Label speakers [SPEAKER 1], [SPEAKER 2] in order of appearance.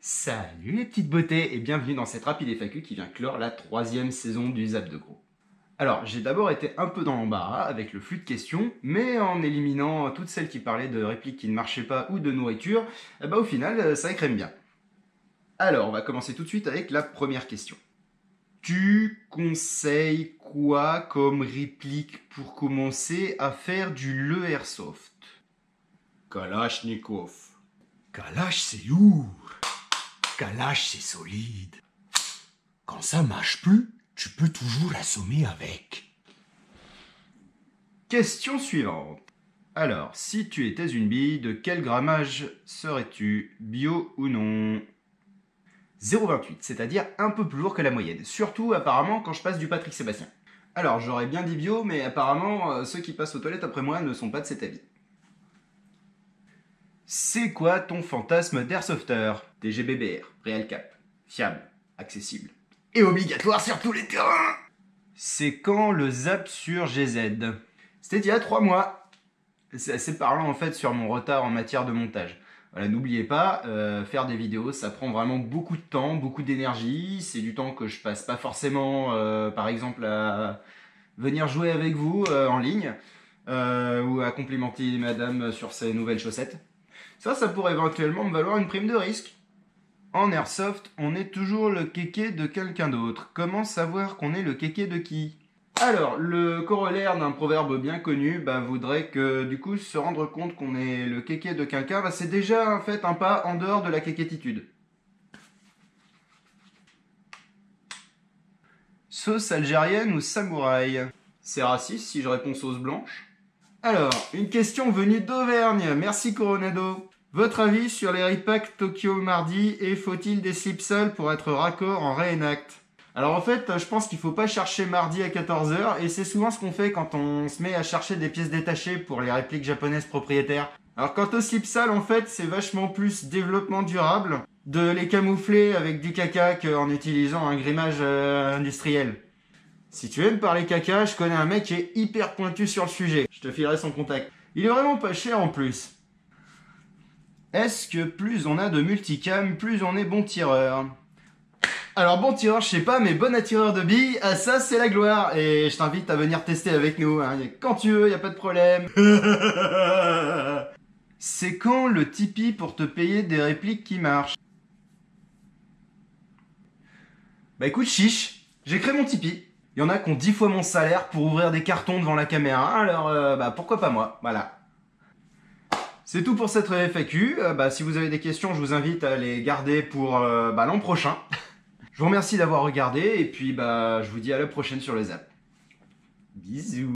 [SPEAKER 1] Salut les petites beautés et bienvenue dans cette rapide FAQ qui vient clore la 3e saison du Zap de Gros. Alors, j'ai d'abord été un peu dans l'embarras avec le flux de questions, mais en éliminant toutes celles qui parlaient de répliques qui ne marchaient pas ou de nourriture, au final, ça écrème bien. Alors, on va commencer tout de suite avec la première question. Tu conseilles quoi comme réplique pour commencer à faire du airsoft? Kalachnikov.
[SPEAKER 2] Kalash, c'est lourd. Kalash, c'est solide. Quand ça marche plus, tu peux toujours l'assommer avec.
[SPEAKER 1] Question suivante. Alors, si tu étais une bille, de quel grammage serais-tu? Bio ou non? 0,28, c'est-à-dire un peu plus lourd que la moyenne. Surtout, apparemment, quand je passe du Patrick Sébastien. Alors, j'aurais bien dit bio, mais apparemment, ceux qui passent aux toilettes après moi ne sont pas de cet avis. C'est quoi ton fantasme d'airsofter? TGBBR, Real Cap, fiable, accessible et obligatoire sur tous les terrains. C'est quand le zap sur GZ? C'était il y a 3 mois. C'est assez parlant en fait sur mon retard en matière de montage. Voilà, n'oubliez pas, faire des vidéos, ça prend vraiment beaucoup de temps, beaucoup d'énergie. C'est du temps que je passe pas forcément, par exemple, à venir jouer avec vous en ligne ou à complimenter madame sur ses nouvelles chaussettes. Ça pourrait éventuellement me valoir une prime de risque. En airsoft, on est toujours le kéké de quelqu'un d'autre. Comment savoir qu'on est le kéké de qui? Alors, le corollaire d'un proverbe bien connu voudrait que, du coup, se rendre compte qu'on est le kéké de quelqu'un, c'est déjà en fait un pas en dehors de la kékétitude. Sauce algérienne ou samouraï? C'est raciste si je réponds sauce blanche? Alors, une question venue d'Auvergne. Merci Coronado. Votre avis sur les repacks Tokyo mardi et faut-il des slips seuls pour être raccord en réenact? Alors en fait, je pense qu'il faut pas chercher mardi à 14 h et c'est souvent ce qu'on fait quand on se met à chercher des pièces détachées pour les répliques japonaises propriétaires. Alors quant aux slips sales, en fait, c'est vachement plus développement durable de les camoufler avec du caca qu'en utilisant un grimage industriel. Si tu aimes parler caca, je connais un mec qui est hyper pointu sur le sujet. Je te filerai son contact. Il est vraiment pas cher en plus. Est-ce que plus on a de multicam, plus on est bon tireur? Alors bon tireur, je sais pas, mais bon attireur de billes, ça c'est la gloire. Et je t'invite à venir tester avec nous, hein. Quand tu veux, y a pas de problème. C'est quand le Tipeee pour te payer des répliques qui marchent? Bah écoute, chiche, j'ai créé mon Tipeee. Il y en a qui ont 10 fois mon salaire pour ouvrir des cartons devant la caméra, alors pourquoi pas moi, voilà. C'est tout pour cette FAQ. Si vous avez des questions, je vous invite à les garder pour l'an prochain. Je vous remercie d'avoir regardé et puis je vous dis à la prochaine sur le Zap. Bisous.